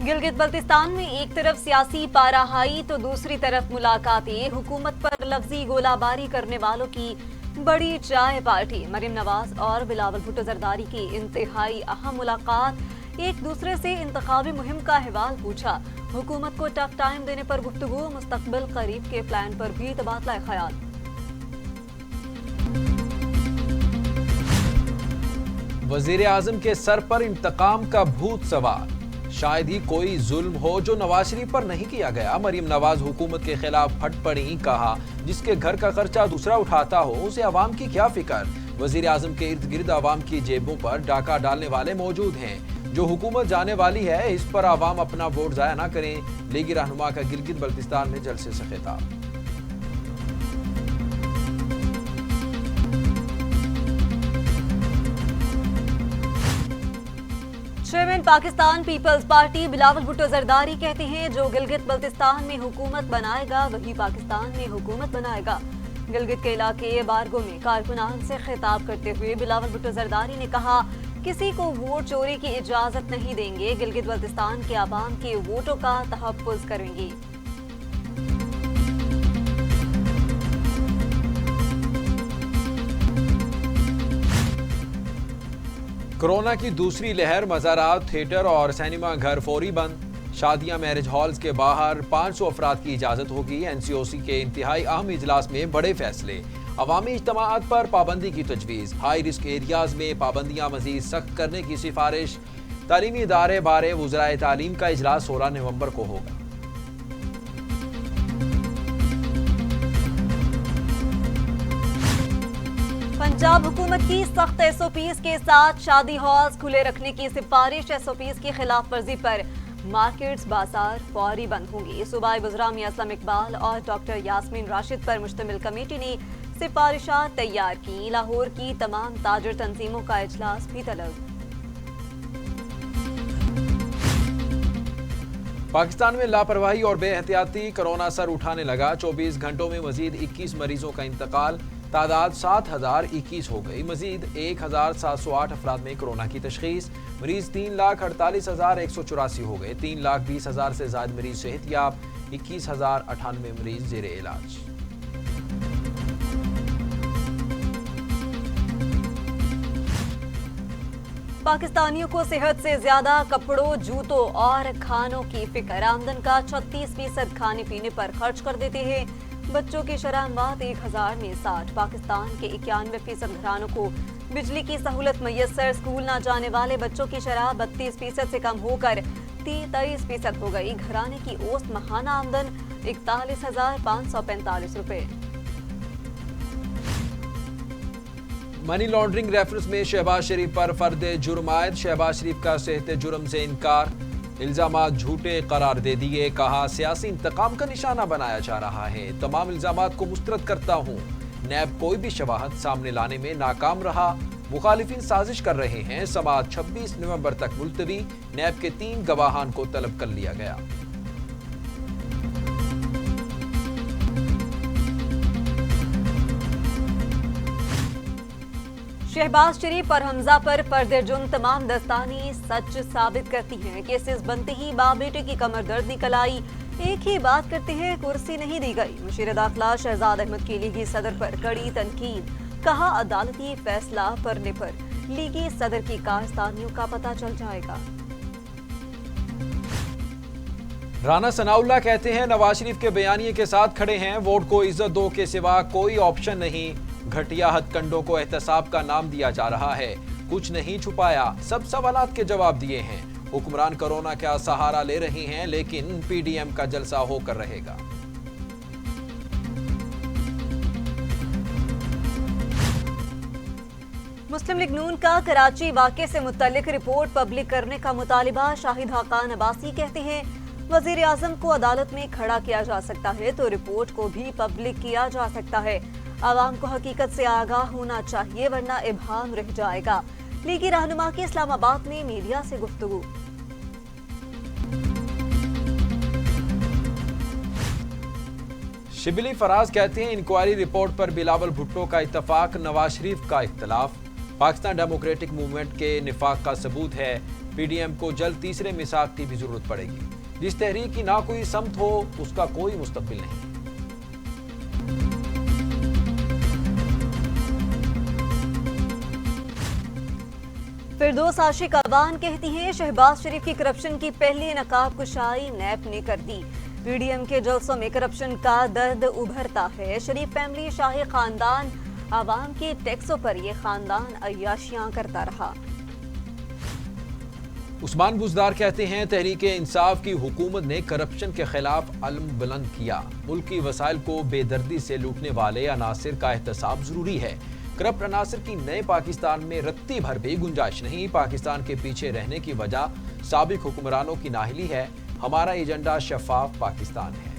गिलगित बल्तिस्तान में एक तरफ सियासी पाराहाई तो दूसरी तरफ मुलाकातें। हुकूमत पर लफ्जी गोलाबारी करने वालों की बड़ी चाय पार्टी। मरीम नवाज और बिलावल भुट्टो जरदारी की इंतहाई अहम मुलाकात। एक दूसरे से इंतखाबी मुहिम का अहवाल पूछा। हुकूमत को टफ टाइम देने पर गुफ्तगू। मुस्तकबिल करीब के प्लान पर भी तबादला ख्याल। वजीर आजम के सर पर इंतकाम का भूत सवार। शायद ही कोई जुल्म हो जो नवाज शरीफ पर नहीं किया गया। मरीम नवाज हुकूमत के खिलाफ फट पड़ी। कहा जिसके घर का खर्चा दूसरा उठाता हो उसे अवाम की क्या फिक्र। वजीर आजम के इर्द गिर्द अवाम की जेबों पर डाका डालने वाले मौजूद हैं। जो हुकूमत जाने वाली है इस पर अवाम अपना वोट जाया ना करें। लीगी रहनुमा का गिलगित बल्तिस्तान में जलसे से खिताब। Chairman Pakistan Peoples Party Bilawal Bhutto Zardari कहते हैं जो गिलगित बल्तिस्तान में हुकूमत बनाएगा वही पाकिस्तान में हुकूमत बनाएगा। गिलगित के इलाके बारगो में कारकुनान से खिताब करते हुए बिलावल भुट्टो जरदारी ने कहा किसी को वोट चोरी की इजाजत नहीं देंगे। गिलगित बल्तिस्तान के अवाम के वोटों का तहफ्फुज करेंगे। कोरोना की दूसरी लहर। मज़ारात, थिएटर और सिनेमा घर फौरी बंद। शादियां, मैरिज हॉल्स के बाहर 500 अफराद की इजाजत होगी। एनसीओसी के इंतहाई अहम इजलास में बड़े फैसले। अवामी इज्तिमाआत पर पाबंदी की तजवीज़। हाई रिस्क एरियाज में पाबंदियां मजीद सख्त करने की सिफारिश। तालीमी इदारे बारे वज़राए तालीम का इजलास 16 नवंबर को होगा। पंजाब हुकूमत की सख्त एसओपीज के साथ शादी हॉल्स खुले रखने की सिफारिश। एसओपीज की खिलाफ वर्जी पर मार्केट्स, बाजार फौरी बंद होंगे। सूबाई वज़रा मियां असलम इकबाल और डॉक्टर यास्मीन राशिद पर मुश्तमिल कमेटी ने सिफारिशात तैयार की। लाहौर की तमाम ताजर तंजीमों का इजलास भी तलब। पाकिस्तान में लापरवाही और बेहतियाती। कोरोना सर उठाने लगा। 24 घंटों में मजीद 21 मरीजों का इंतकाल। तादाद 7021 हो गई। मजीद 1708 अफराद में कोरोना की तशखीस। मरीज 3,48,184 हो गए। 3,20,000 से ज्यादा मरीज सेहतयाब। 21,098 मरीज जेर इलाज। पाकिस्तानियों को सेहत से ज्यादा कपड़ों, जूतों और खानों की फिक्र। आमदन का 36% खाने पीने पर खर्च कर देते हैं। बच्चों की शरह मात 1000 में 60। पाकिस्तान के 91% घरानों को बिजली की सहूलत मैसर। स्कूल न जाने वाले बच्चों की शरह 32% से कम होकर 23% हो गई। घराने की औसत माहाना आमदन 41,545 रुपए। मनी लॉन्ड्रिंग रेफरेंस में शहबाज शरीफ पर फर्द जुर्म आयद। शहबाज शरीफ का सेहत जुर्म से इनकार। इल्जामात झूठे करार दे दिए। कहा सियासी इंतकाम का निशाना बनाया जा रहा है। तमाम इल्जामात को मुस्तरद करता हूँ। नैब कोई भी शवाहद सामने लाने में नाकाम रहा। मुखालिफिन साजिश कर रहे हैं। समाअत 26 नवंबर तक मुलतवी। नैब के 3 गवाहान को तलब कर लिया गया। शहबाज शरीफ और हमजा पर पर्दे जुर्म तमाम दस्तानी सच साबित करती हैं। केसेस बनते ही बाप बेटे की कमर दर्द निकल आई। एक ही बात करते हैं, कुर्सी नहीं दी गई। मुशीर दाखिला शहजाद अहमद की लीगी सदर पर कड़ी तनकीद। कहा अदालती फैसला पढ़ने पर लीगी सदर की कारस्तानियों का पता चल जाएगा। राना सनाउल्लाह कहते हैं नवाज शरीफ के बयानिए के साथ खड़े हैं। वोट को इज्जत दो के सिवा कोई ऑप्शन नहीं। घटिया हथकंडों को एहतसाब का नाम दिया जा रहा है। कुछ नहीं छुपाया, सब सवालात के जवाब दिए हैं। हुक्मरान कोरोना का सहारा ले रहे हैं लेकिन पीडीएम का जलसा होकर रहेगा। मुस्लिम लीग नून का कराची वाक़े से मुतल्लिक रिपोर्ट पब्लिक करने का मुतालिबा। शाहिद हाकान अब्बासी कहते हैं वजीर आजम को अदालत में खड़ा किया जा सकता है तो रिपोर्ट को भी पब्लिक किया जा सकता है। आवाम को हकीकत से आगाह होना चाहिए वरना इब्हाम रह जाएगा। लीगी रहनुमा की इस्लामाबाद में मीडिया से गुफ्तगू। शिबली फराज कहते हैं इंक्वायरी रिपोर्ट पर बिलावल भुट्टो का इत्तफाक, नवाज शरीफ का इख्तलाफ। पाकिस्तान डेमोक्रेटिक मूवमेंट के निफाक का सबूत है। PDM को जल्द तीसरे मिसाक की भी जरूरत पड़ेगी। जिस तहरीक की ना कोई समत हो उसका कोई मुस्तकबिल नहीं। फिरदौस आशिक अबान कहती हैं शहबाज शरीफ की करप्शन की पहली नकाब कुशाई नैब ने कर दी। PDM के जलसों में करप्शन का दर्द उभरता है। शरीफ फैमिली शाही खानदान आवाम के टैक्सों पर ये खानदान अय्याशियां करता रहा। उस्मान बुजदार कहते हैं तहरीक इंसाफ की हुकूमत ने करप्शन के खिलाफ अलम बुलंद किया। मुल्क की वसाइल को बेदर्दी से लूटने वाले अनासिर का एहतसाब जरूरी है। करप्ट अनासिर की नए पाकिस्तान में रत्ती भर भी गुंजाइश नहीं। पाकिस्तान के पीछे रहने की वजह साबिक हुक्मरानों की नाहिली है। हमारा एजेंडा शफाफ पाकिस्तान है।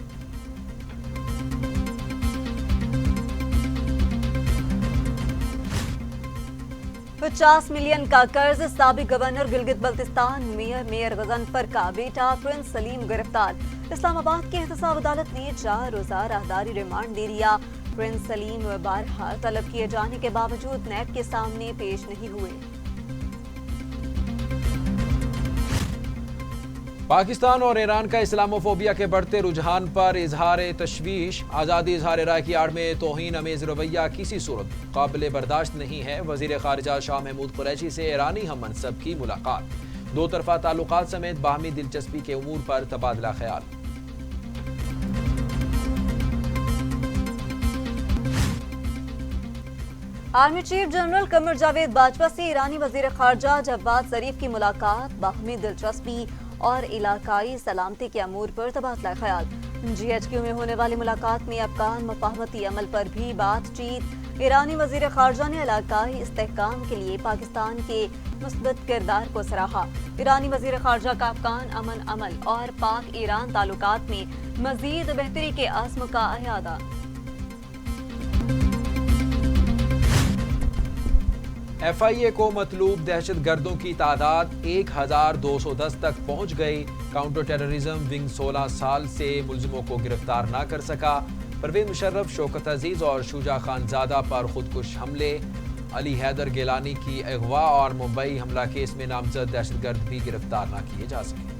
$50 मिलियन का कर्ज। साबिक गवर्नर गिलगित बल्तिस्तान मेयर गजनफर का बेटा प्रिंस सलीम गिरफ्तार। इस्लामाबाद की एहतसाब अदालत ने 4 रोजा राहदारी रिमांड दे दिया। प्रिंस सलीम बारहा तलब किए जाने के बावजूद नैब के सामने पेश नहीं हुए। पाकिस्तान और ईरान का इस्लामोफोबिया के बढ़ते रुझान पर इजहार तशवीश। आज़ादी इजहार राय की आड़ में तौहीन अमेज रवैया किसी सूरत काबिल बर्दाश्त नहीं है। वजीर खारिजा शाह महमूद कुरैशी से ईरानी हम मनसब की मुलाकात। दो तरफा ताल्लुकात समेत बाहमी दिलचस्पी के उमूर पर तबादला ख्याल। Army chief general Qamar Javed Bajwa से ईरानी वजीर खारजा जवाद जरीफ की मुलाकात। बाहमी दिलचस्पी और इलाकाई सलामती के अमूर पर तबादला ख्याल। GHQ में होने वाली मुलाकात में अफगान मफाहमती अमल पर भी बातचीत। ईरानी वजीर खारजा ने इलाकाई इस्तेहकाम के लिए पाकिस्तान के मुस्बत किरदार को सराहा। ईरानी वजीर खारजा का अफगान अमन अमल और पाक ईरान ताल्लुकात में मजीद बेहतरी के आज़म का अयादा। FIA को मतलूब दहशत गर्दों की तादाद 1210 तक पहुंच गई। काउंटर टेररिज्म विंग 16 साल से मुलजिमों को गिरफ्तार ना कर सका। परवेज मुशर्रफ, शौकत अजीज और शुजा खानजादा पर खुदकुश हमले। अली हैदर गिलानी की अगवा और मुंबई हमला केस में नामजद दहशतगर्द भी गिरफ्तार ना किए जा सके।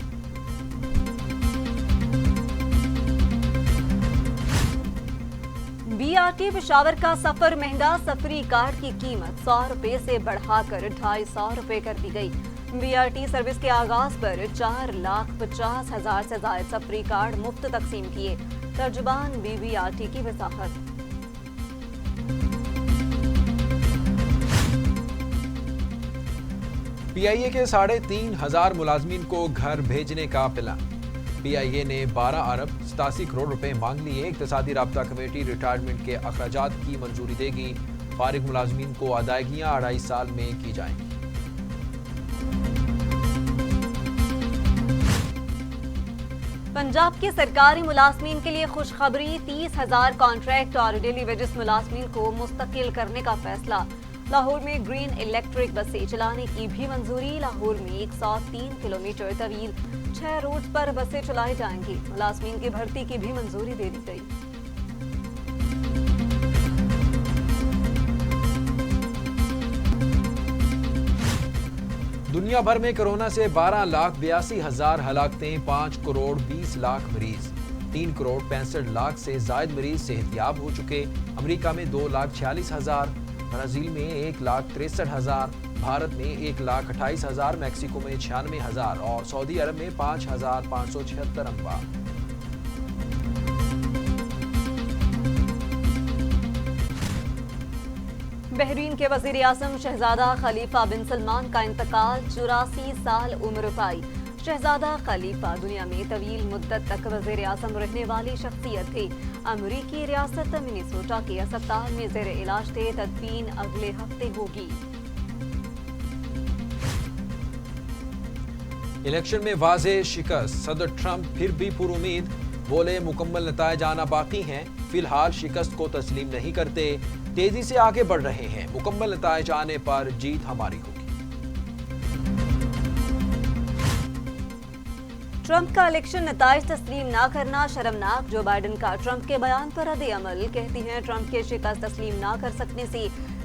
BRT पेशावर का सफर महंगा। सफरी कार्ड की कीमत 100 रुपए से बढ़ाकर 250 रुपए कर दी गई। BRT सर्विस के आगाज पर 4,50,000 से ज्यादा सफरी कार्ड मुफ्त तकसीम किए। तर्जुबान BBRT की वजाहत। PIA के 3,500 मुलाजमीन को घर भेजने का प्लान। PIA ने 12 अरब 87 करोड़ रुपए मांग लिए। इक्तिसादी राब्ता कमेटी रिटायरमेंट के अखराजात की मंजूरी देगी। फारिग मुलाजमीन को अदायगियां 2.5 साल में की जाएंगी। पंजाब के सरकारी मुलाजमीन के लिए खुशखबरी। 30,000 कॉन्ट्रैक्ट और डेली वेजेस मुलाजमीन को मुस्तकिल करने का फैसला। लाहौर में ग्रीन इलेक्ट्रिक बसें चलाने की भी मंजूरी। लाहौर में 103 किलोमीटर तवील 6 रूट पर बसें चलाई जाएंगी। मुलाजमीन की भर्ती की भी मंजूरी दे दी गई। दुनिया भर में कोरोना से 12,82,000 हलाकतें, 5 करोड़ 20 लाख मरीज, 3 करोड़ 65 लाख से जायद मरीज सेहतियाब हो चुके। अमेरिका में 2,46,000, ब्राजील में 1,63,000, भारत में 1,28,000, मैक्सिको में 96,000 और सऊदी अरब में 5,576 अमवा। बहरीन के वजीर आज़म शहजादा खलीफा बिन सलमान का इंतकाल। 84 साल उम्र पाई। शहजादा खलीफा दुनिया में तवील मुद्दत तक वजीर आज़म रहने वाली शख्सियत थे। अमरीकी रियासत मिनेसोटा के अस्पताल में जेर इलाज थे। तदफीन अगले हफ्ते होगी। इलेक्शन में वाज़े शिकस्त। सदर ट्रंप फिर भी पुरुमीद, बोले मुकम्मल नतायज आना बाकी हैं। फिलहाल शिकस्त को तस्लीम नहीं करते, तेजी से आगे बढ़ रहे हैं। मुकम्मल नतायज आने पर जीत हमारी होगी। ट्रंप का इलेक्शन नताइज तस्लीम ना करना शर्मनाक। जो बाइडेन का ट्रंप के बयान पर रद्द अमल। कहती हैं ट्रंप के शिकस्त तस्लीम ना कर सकने से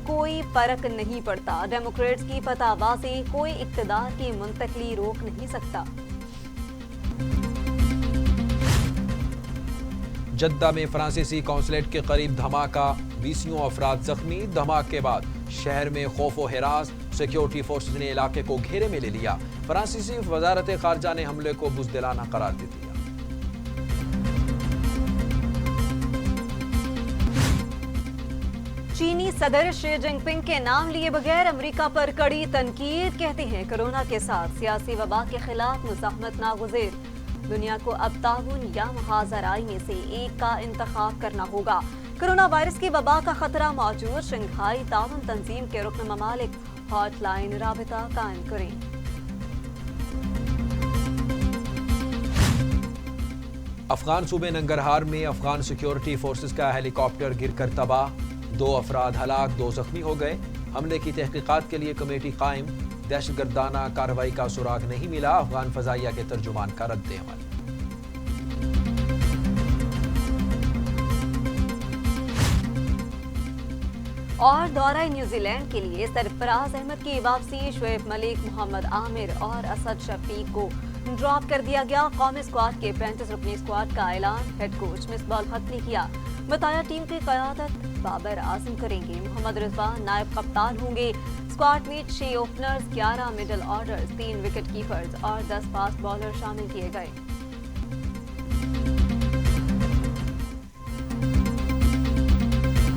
कोई फर्क नहीं पड़ता। डेमोक्रेट्स की फतवाबाजी कोई इक्तदार की मुंतकली रोक नहीं सकता। जद्दा में फ्रांसीसी कौंसलेट के करीब धमाका, 20 अफराद जख्मी। धमाके के बाद शहर में खौफ व हिरास, सिक्योरिटी फोर्सेज ने इलाके को घेरे में ले लिया। फ्रांसीसी वजारत खारजा ने हमले को बुज़दिलाना करार दे दिया। चीनी सदर शी जिनपिंग के नाम लिए बगैर अमेरिका पर कड़ी तनकीद। कहते हैं कोरोना के साथ सियासी वबा के खिलाफ मुज़ाहमत नागुज़ीर। दुनिया को अब ताउन या मुहाज़राई में से एक का इंतखाब करना होगा। कोरोना वायरस की वबा का खतरा मौजूद। शंघाई ताउन तंजीम के रुकन ममालिक हॉटलाइन राबिता कायम करें। अफगान सूबे नंगरहार में अफगान सिक्योरिटी फोर्सेज का हेलीकॉप्टर गिरकर तबाह। 2 अफराद हलाक, 2 जख्मी हो गए। हमले की तहकीकात के लिए कमेटी कायम। दहशतगर्दाना कार्रवाई का सुराग नहीं मिला। अफगान फजाइया के तर्जुमान का रद्द-ए-अमल। और दौरा न्यूजीलैंड के लिए सरफराज अहमद की वापसी। शुएब मलिक, मोहम्मद आमिर और असद शफीक को ड्रॉप कर दिया गया। कौमी स्क्वाड के 35 रुकनी स्क्वाड का ऐलान हेड कोच मिसबाह हक ने किया। बताया टीम की क़यादत बाबर आजम करेंगे। मोहम्मद रिजवान नायब कप्तान होंगे। स्क्वाड में 6 openers, 11 middle orders, 3 wicket keepers और 10 फास्ट बॉलर शामिल किए गए।